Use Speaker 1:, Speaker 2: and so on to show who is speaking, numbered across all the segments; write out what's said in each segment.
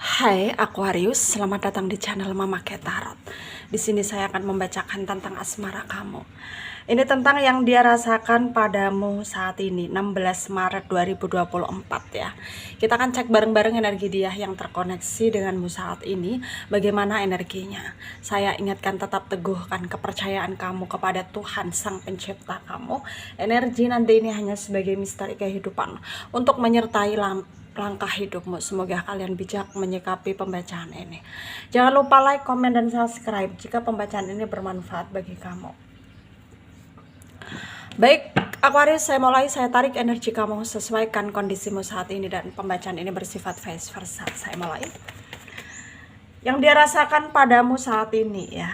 Speaker 1: Hai Aquarius, selamat datang di channel Mama Ketarot. Di sini saya akan membacakan tentang asmara kamu. Ini tentang yang dia rasakan padamu saat ini, 16 Maret 2024 ya. Kita akan cek bareng-bareng energi dia yang terkoneksi denganmu saat ini, bagaimana energinya. Saya ingatkan tetap teguhkan kepercayaan kamu kepada Tuhan Sang Pencipta kamu. Energi nanti ini hanya sebagai misteri kehidupan untuk menyertai langkah hidupmu. Semoga kalian bijak menyikapi pembacaan ini. Jangan lupa like, komen, dan subscribe jika pembacaan ini bermanfaat bagi kamu. Baik, Aquarius, saya tarik energi kamu, sesuaikan kondisimu saat ini, dan pembacaan ini bersifat vice versa. Saya mulai. Yang dia rasakan padamu saat ini ya,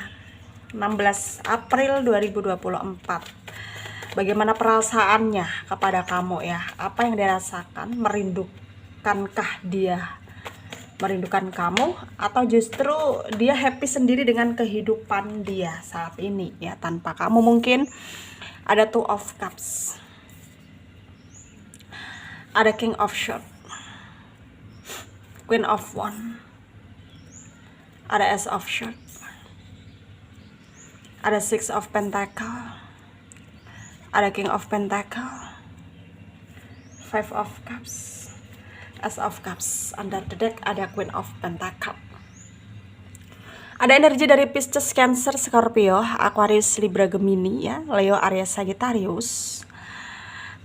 Speaker 1: 16 April 2024. Bagaimana perasaannya kepada kamu ya? Apa yang dia rasakan? Merindukankah dia merindukan kamu, atau justru dia happy sendiri dengan kehidupan dia saat ini ya, tanpa kamu? Mungkin ada Two of Cups, ada King of Swords, Queen of Wands, ada Ace of Swords, ada Six of Pentacles, ada King of Pentacles, Five of Cups, Ace of Cups. Under the deck ada Queen of Pentacles. Ada energi dari Pisces, Cancer, Scorpio, Aquarius, Libra, Gemini ya, Leo, Aries, Sagittarius,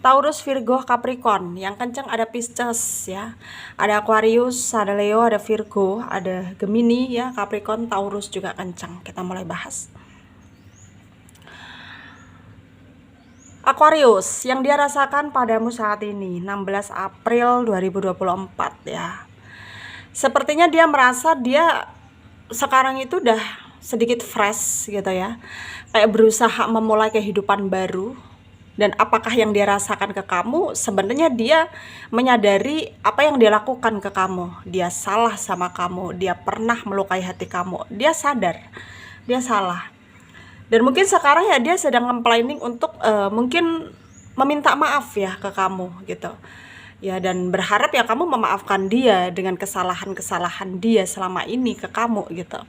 Speaker 1: Taurus, Virgo, Capricorn. Yang kencang ada Pisces ya, ada Aquarius, ada Leo, ada Virgo, ada Gemini ya, Capricorn, Taurus juga kencang. Kita mulai bahas. Aquarius, yang dia rasakan padamu saat ini, 16 April 2024 ya. Sepertinya dia merasa dia sekarang itu udah sedikit fresh gitu ya, kayak berusaha memulai kehidupan baru. Dan apakah yang dia rasakan ke kamu, sebenarnya dia menyadari apa yang dia lakukan ke kamu. Dia salah sama kamu, dia pernah melukai hati kamu, dia sadar dia salah. Dan mungkin sekarang ya dia sedang planning untuk mungkin meminta maaf ya ke kamu gitu ya, dan berharap ya kamu memaafkan dia dengan kesalahan-kesalahan dia selama ini ke kamu gitu.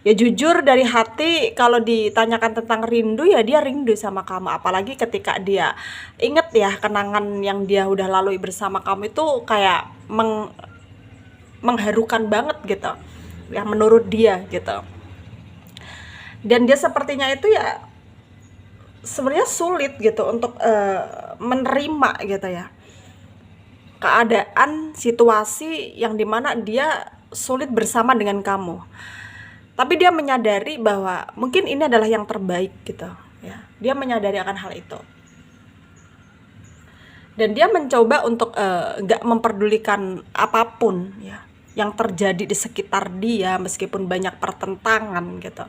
Speaker 1: Ya jujur dari hati, kalau ditanyakan tentang rindu ya dia rindu sama kamu. Apalagi ketika dia inget ya kenangan yang dia udah lalui bersama kamu, itu kayak mengharukan banget gitu ya menurut dia gitu. Dan dia sepertinya itu ya sebenarnya sulit gitu untuk menerima gitu ya keadaan, situasi yang dimana dia sulit bersama dengan kamu. Tapi dia menyadari bahwa mungkin ini adalah yang terbaik gitu ya. Dia menyadari akan hal itu. Dan dia mencoba untuk gak memperdulikan apapun ya yang terjadi di sekitar dia, meskipun banyak pertentangan gitu,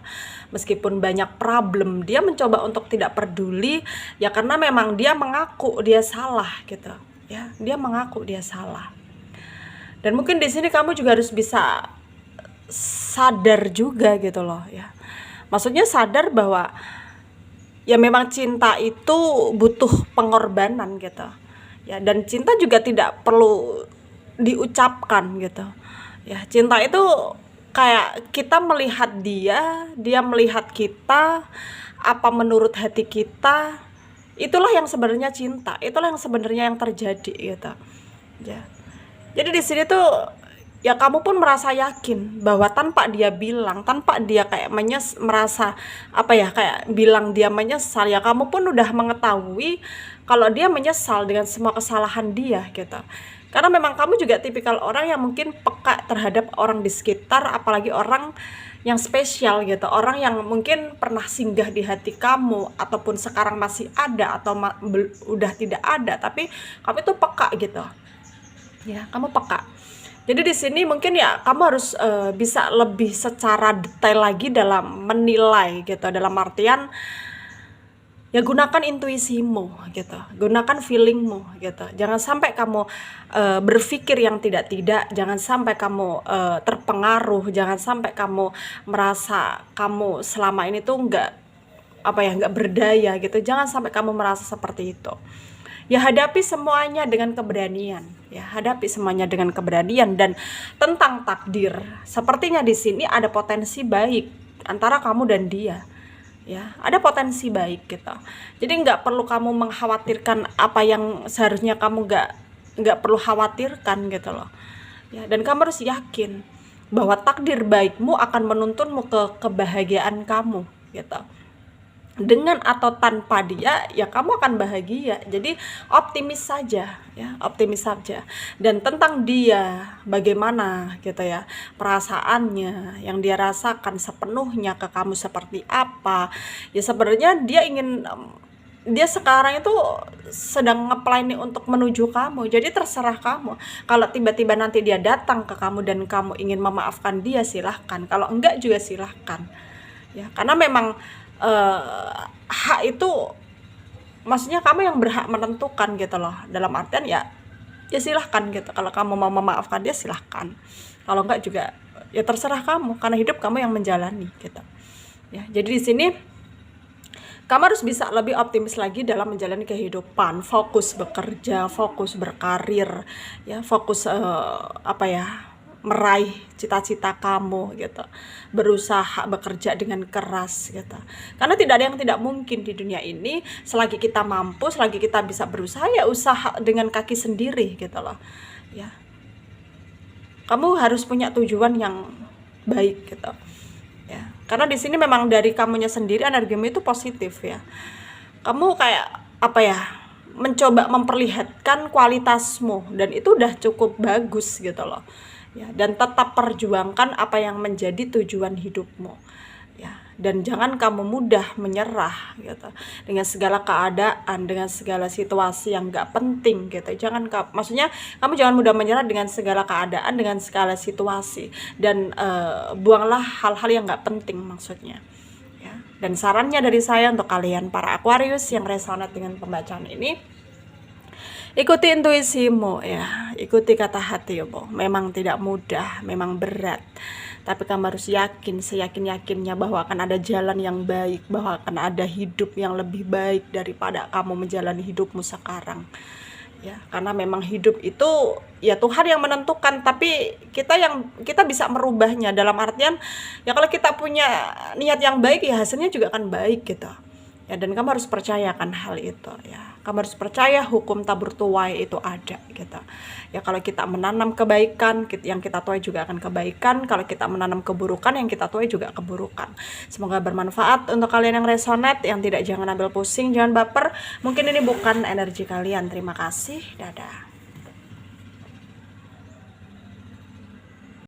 Speaker 1: meskipun banyak problem, dia mencoba untuk tidak peduli ya, karena memang dia mengaku dia salah gitu ya, dia mengaku dia salah. Dan mungkin di sini kamu juga harus bisa sadar juga gitu loh ya, maksudnya sadar bahwa ya memang cinta itu butuh pengorbanan gitu ya, dan cinta juga tidak perlu diucapkan gitu ya. Cinta itu kayak kita melihat dia melihat kita, apa menurut hati kita, itulah yang sebenarnya cinta, itulah yang sebenarnya yang terjadi gitu ya. Jadi di sini tuh ya kamu pun merasa yakin bahwa tanpa dia bilang, tanpa dia kayak merasa apa ya, kayak bilang dia menyesal ya, kamu pun udah mengetahui kalau dia menyesal dengan semua kesalahan dia gitu. Karena memang kamu juga tipikal orang yang mungkin peka terhadap orang di sekitar, apalagi orang yang spesial gitu, orang yang mungkin pernah singgah di hati kamu, ataupun sekarang masih ada atau udah tidak ada, tapi kamu itu peka gitu ya, kamu peka. Jadi di sini mungkin ya kamu harus bisa lebih secara detail lagi dalam menilai gitu, dalam artian ya gunakan intuisimu gitu, gunakan feelingmu gitu. Jangan sampai kamu berpikir yang tidak-tidak, jangan sampai kamu terpengaruh, jangan sampai kamu merasa kamu selama ini tuh nggak berdaya gitu. Jangan sampai kamu merasa seperti itu ya hadapi semuanya dengan keberanian, ya hadapi semuanya dengan keberanian. Dan tentang takdir, sepertinya di sini ada potensi baik antara kamu dan dia, ya ada potensi baik gitu. Jadi nggak perlu kamu mengkhawatirkan apa yang seharusnya kamu nggak perlu khawatirkan gitu loh, ya. Dan kamu harus yakin bahwa takdir baikmu akan menuntunmu ke kebahagiaan kamu gitu. Dengan atau tanpa dia, ya kamu akan bahagia. Jadi optimis saja, ya optimis saja. Dan tentang dia, bagaimana gitu ya perasaannya, yang dia rasakan sepenuhnya ke kamu seperti apa, ya sebenarnya dia sekarang itu sedang nge-planning untuk menuju kamu. Jadi terserah kamu. Kalau tiba-tiba nanti dia datang ke kamu dan kamu ingin memaafkan dia, silahkan. Kalau enggak juga silahkan, ya. Karena memang hak itu, maksudnya kamu yang berhak menentukan gitu loh. Dalam artian ya silahkan gitu. Kalau kamu mau memaafkan dia, silahkan. Kalau enggak juga ya terserah kamu, karena hidup kamu yang menjalani gitu, ya. Jadi di sini kamu harus bisa lebih optimis lagi dalam menjalani kehidupan, fokus bekerja, fokus berkarir, ya fokus meraih cita-cita kamu gitu, berusaha bekerja dengan keras gitu. Karena tidak ada yang tidak mungkin di dunia ini. Selagi kita mampu, selagi kita bisa berusaha, ya usaha dengan kaki sendiri gitu loh, ya. Kamu harus punya tujuan yang baik gitu, ya. Karena di sini memang dari kamunya sendiri energimu itu positif, ya. Kamu kayak mencoba memperlihatkan kualitasmu, dan itu udah cukup bagus gitu loh, ya. Dan tetap perjuangkan apa yang menjadi tujuan hidupmu, ya. Dan jangan kamu mudah menyerah gitu dengan segala keadaan, dengan segala situasi yang gak penting gitu. Maksudnya kamu jangan mudah menyerah dengan segala keadaan, dengan segala situasi, dan buanglah hal-hal yang gak penting maksudnya, ya. Dan sarannya dari saya untuk kalian para Aquarius yang resonate dengan pembacaan ini, ikuti intuisimu, ya, ikuti kata hatimu. Memang tidak mudah, memang berat, tapi kamu harus yakin, seyakin-yakinnya bahwa akan ada jalan yang baik, bahwa akan ada hidup yang lebih baik daripada kamu menjalani hidupmu sekarang, ya. Karena memang hidup itu ya Tuhan yang menentukan, tapi kita bisa merubahnya. Dalam artian ya kalau kita punya niat yang baik, ya hasilnya juga akan baik gitu, ya. Dan kamu harus percayakan hal itu, ya. Kamu harus percaya hukum tabur tuai itu ada gitu, ya. Kalau kita menanam kebaikan, yang kita tuai juga akan kebaikan. Kalau kita menanam keburukan, yang kita tuai juga keburukan. Semoga bermanfaat untuk kalian yang resonate. Yang tidak, jangan ambil pusing, jangan baper. Mungkin ini bukan energi kalian. Terima kasih, dadah.